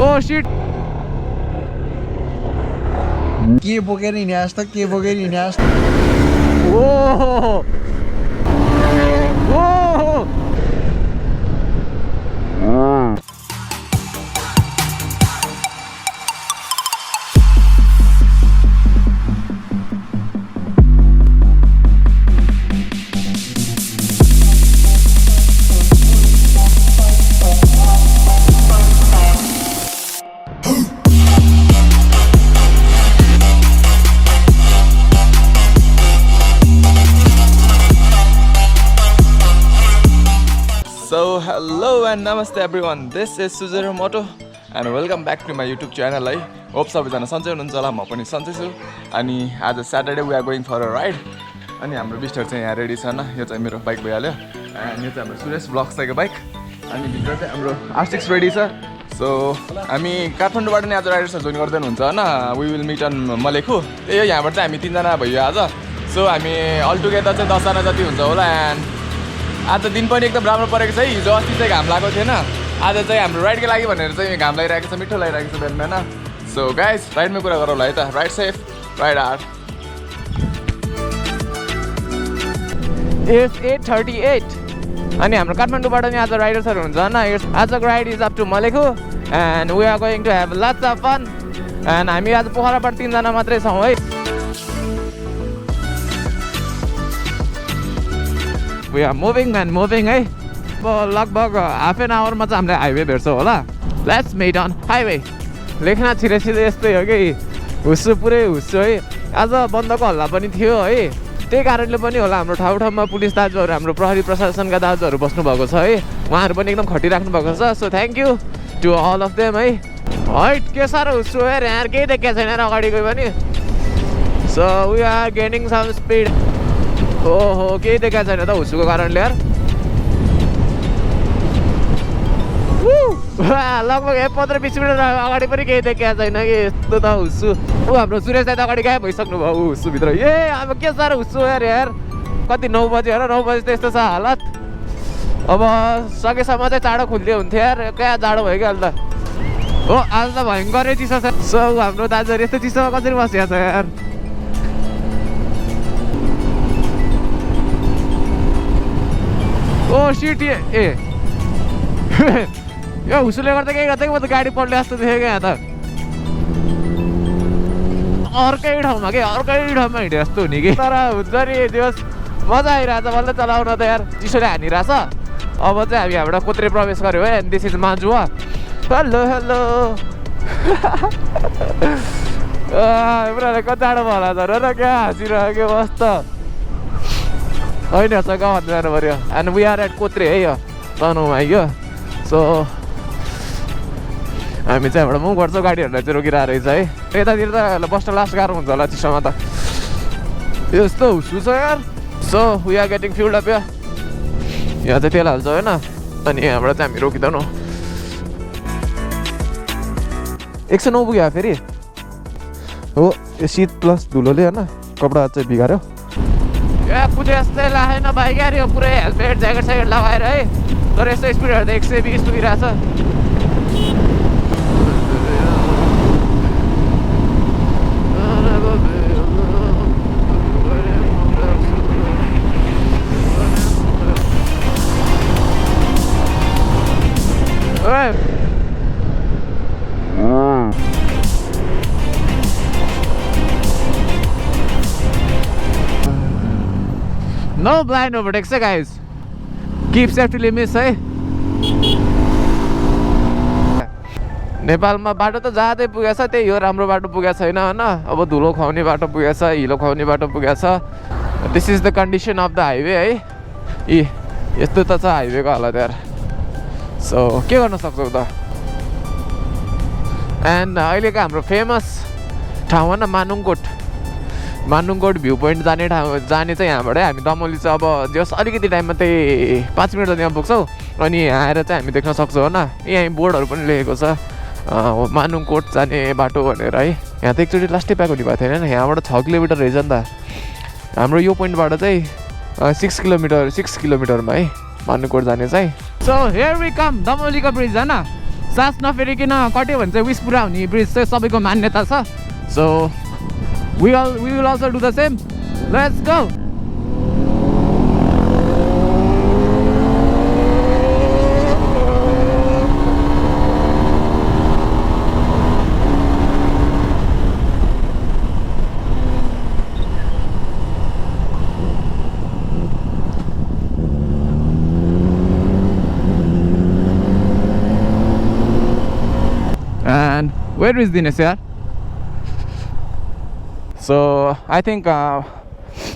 Oh shit के बोकेर हिँड्यास् त के बोकेर हिँड्यास् ओ So hello and namaste everyone. This is Suzero Moto and welcome back to my YouTube channel. I hope सबैजना सन्चै हुनुहुन्छ होला. म पनि सन्चै छु. अनि आज Saturday we are going for a ride. अनि हाम्रो बिस्टर चाहिँ यहाँ रेडी छ न. यो चाहिँ मेरो बाइक भइहाल्यो. अनि यो चाहिँ हाम्रो सुरेश ब्लग्स को बाइक. अनि भित्र चाहिँ हाम्रो R6 रेडी छ. So हामी काठमाडौँबाट नै आज राइडर्स जोइन गर्दै हुनुहुन्छ हैन. We will meet on Malekhu. त्यही यहाँबाट चाहिँ हामी 3 जना भइयो आज. So हामी all together चाहिँ 10 जना जति हुन्छ होला. And आज दिन पनि एकदम राम्रो परेको छ है. हिजो अस्ति चाहिँ घाम लागेको थिएन. आज चाहिँ हाम्रो राइडको लागि भनेर चाहिँ घाम लागिरहेको छ, मिठो लागिरहेको छ बिहान बिहान. सो गाइस राइडमै कुरा गरौँला है त. Ride safe, ride hard. It's 8:38 अनि हाम्रो काठमाडौँबाट नि आज राइडर्सहरु हुन्छ हैन. आजको ride is up to Malekhu and we are going to have lots of fun. And हामी आज पोखराबाट 3 जना मात्रै छौं है. We are moving and moving है. लगभग हाफ एन आवरमा चाहिँ हामीले हाइवे भेट्छौँ होला. Let's meet on highway. लेख्न छिरे छिरे यस्तै हो कि हुस्सु पुरै हुस्सु है. आज बन्दको हल्ला पनि थियो है. त्यही कारणले पनि होला हाम्रो ठाउँ ठाउँमा पुलिस दाजुहरू हाम्रो प्रहरी प्रशासनका दाजुहरू बस्नुभएको छ है. उहाँहरू पनि एकदम खटिराख्नु भएको छ. So thank you to all of them है. हैट के साह्रो हुस्सु यार. यहाँ केही देखेको छैन अगाडि गयो पनि. So we are gaining some speed. ओहो केही देखाएको छैन त हुस्सुको कारणले यार. लगभग 15-20 मिनट अगाडि पनि केही देखाएको छैन कि यस्तो त हुस्सु. हाम्रो सुरेश दाइ त अगाडि गायब भइसक्नु भयो हुस्सुभित्र. ए अब के साह्रो हुस्सु यार. यार कति 9 बजे हो र 9 बजे त यस्तो छ हालत. अब सकेसम्म चाहिँ चाँडो खुल्दियो हुन्थ्यो यार. क्या जाडो भयो कि अहिले त. हो आज त भयङ्करै चिसो छ. सो हाम्रो दाजुहरू यस्तो चिसोमा कसरी बसिएको छ यार. ओ सिट ए यो हुस्सुले गर्दा केही गर्दा म त गाडी पल्टे जस्तो देखेँ क्या यहाँ त. अर्कै ठाउँमा हिँडे जस्तो हुने कि. तर हुन्छ नि दिवस मजा आइरहेछ. बल्ल चलाउन त यार चिसोले हानिरहेछ. अब चाहिँ हामी यहाँबाट कोत्रे प्रवेश गऱ्यो है. And this is Majuwa. Hello hello कति टाढो भयो होला त र क्या हाँसिरह्यो कि मस्त होइन. गाउँ हान्नु जानु पऱ्यो. एन्ड वी आर एट कोत्रे है यो तनहुमा यो. सो हामी चाहिँ यहाँबाट मुभ गर्छौँ. गाडीहरूलाई चाहिँ रोकिरहेको रहेछ है. यतातिर त बस्न लास्ट गाह्रो हुन्छ होला चिसोमा त. यस्तो हुस्सु छ यार. So we are getting fuelled up. यहाँ चाहिँ तेल हाल्छ होइन. अनि यहाँबाट चाहिँ हामी रोकिँदैनौँ. 109 पुग्यो फेरि. हो यो शीत प्लस धुलोले होइन कपडा चाहिँ बिगाऱ्यो. कुदे जस्तै लागेन बाइक यार. यो पुरै हेलमेट ज्याकेट स्याकेट लगाएर है. तर यस्तो स्पिडहरू त 120 पुगिरहेछ. No blind overtakes guys. Keep safety limits है. नेपालमा बाटो त जाँदै पुगेछ. त्यही हो राम्रो बाटो पुगेको छैन होइन. अब धुलो खुवाउने बाटो पुगेछ, हिलो खुवाउने बाटो पुगेछ. This is the condition of the highway है. यस्तो त छ हाइवेको हालत यार. सो के गर्न सक्छौ त. एन्ड अहिलेको हाम्रो फेमस ठाउँ हो न मानुङकोट भ्यू पोइन्ट जाने चाहिँ यहाँबाट हामी दमोली चाहिँ अब जस अलिकति टाइममा त्यही 5 मिनट जति यहाँ पुग्छौँ. अनि यहाँ आएर चाहिँ हामी देख्न सक्छौँ होइन. यहाँ बोर्डहरू पनि लेखेको छ मानुङकोट जाने बाटो भनेर है. यहाँ त एकचोटि लास्टै प्याक हुने भएको थिएन. यहाँबाट 6 किलोमिटर रहेछ नि त. हाम्रो यो पोइन्टबाट चाहिँ 6 किलोमिटरमा है मानुङकोट जाने चाहिँ. सो हियर वी कम दमोलीको ब्रिज होइन. सास नफेरिकन कट्यो भने चाहिँ विस पुरा हुने ब्रिज चाहिँ सबैको मान्यता छ so we will also do the same let's go and where is Dinesh yaar so I think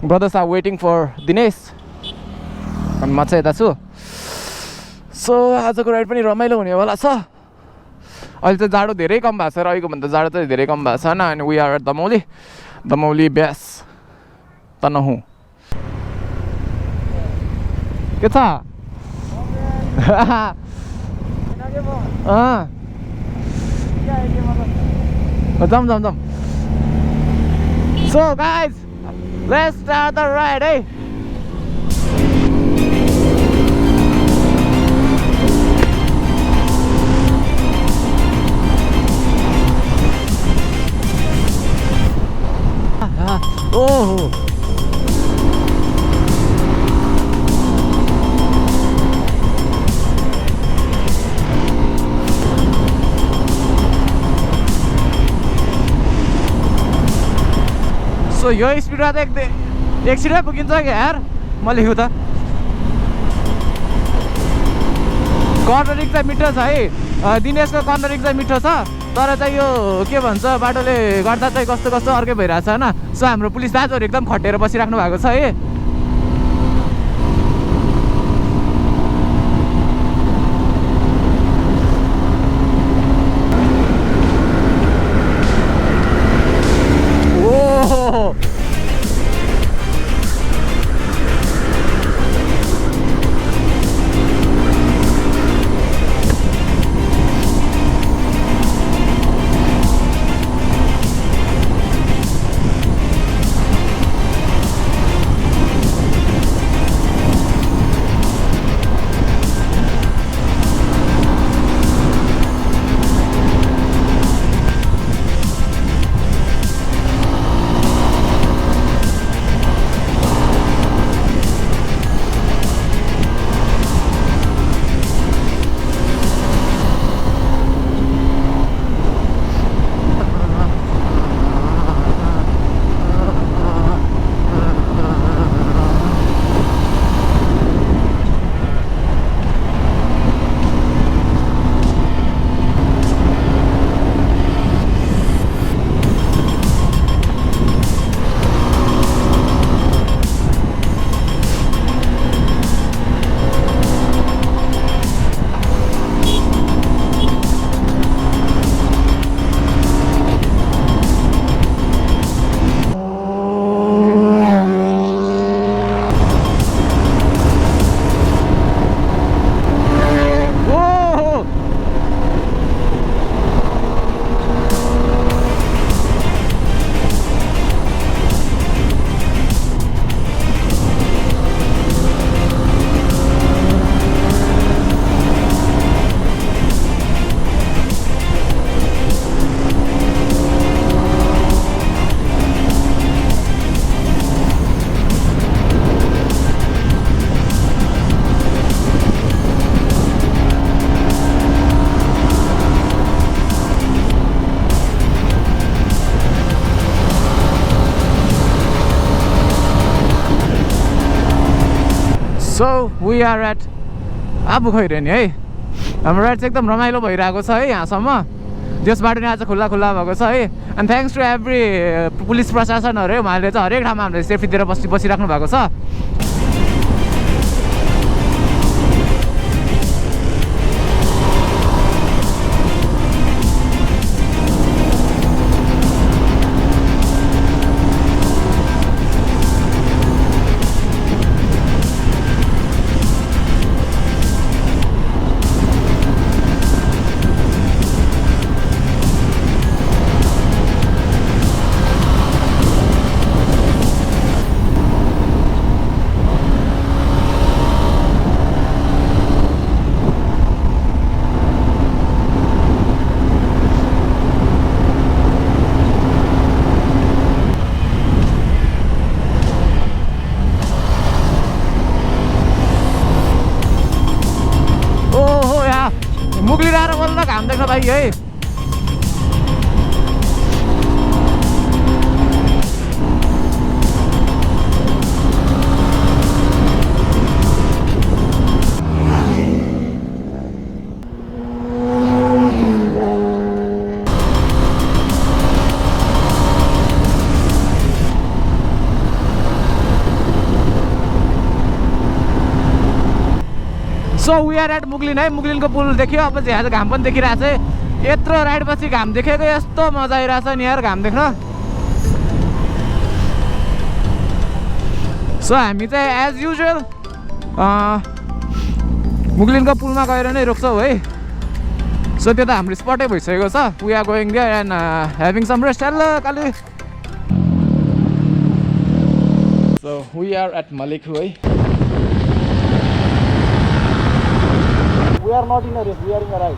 brothers are waiting for Dinesh and म चाहिँ यता छु सो आजको राइड पनि रमाइलो हुनेवाला छ अहिले चाहिँ जाडो धेरै कम भएको छ र अहिलेको भन्दा जाडो चाहिँ धेरै कम भएको छैन and we are at Damauli bash Tanahun के छ जाम so guys let's start the ride eh oh so यो स्पिडमा त एक सिटमै पुगिन्छ क्या यार म लेख्छु त कर्नरिङ चाहिँ मिठो छ है दिनेशको कर्नरिङ चाहिँ मिठो छ तर चाहिँ यो के भन्छ बाटोले गर्दा चाहिँ कस्तो कस्तो अर्कै भइरहेछ होइन सो हाम्रो पुलिस दाजुहरू एकदम खटेर बसिराख्नु भएको छ है सो वी आर एट आबु खैरेनी है हाम्रो राइड चाहिँ एकदम रमाइलो भइरहेको छ है यहाँसम्म जस बाटो नै आज खुल्ला भएको छ है and thanks to every police प्रशासनहरू है उहाँहरूले चाहिँ हरेक ठाउँमा हामीलाई सेफ्टी दिएर बसिराख्नु भएको छ मुग्लिरहेर बल्ल घाम देख्न पाइयो है so we are at Mugling है मुग्लिनको पुल देखियो अब यहाँ घाम पनि देखिरहेको छ यत्रो राइडपछि घाम देखेको यस्तो मजा आइरहेछ नि यार घाम देख्न सो हामी चाहिँ एज युजुअल मुग्लिनको पुलमा गएर नै रोक्छौँ है सो त्यो त हाम्रो स्पटै भइसकेको छ we are going there and having some rest hello Kali so we are at Malekhu है We are not in a race, we are in a ride.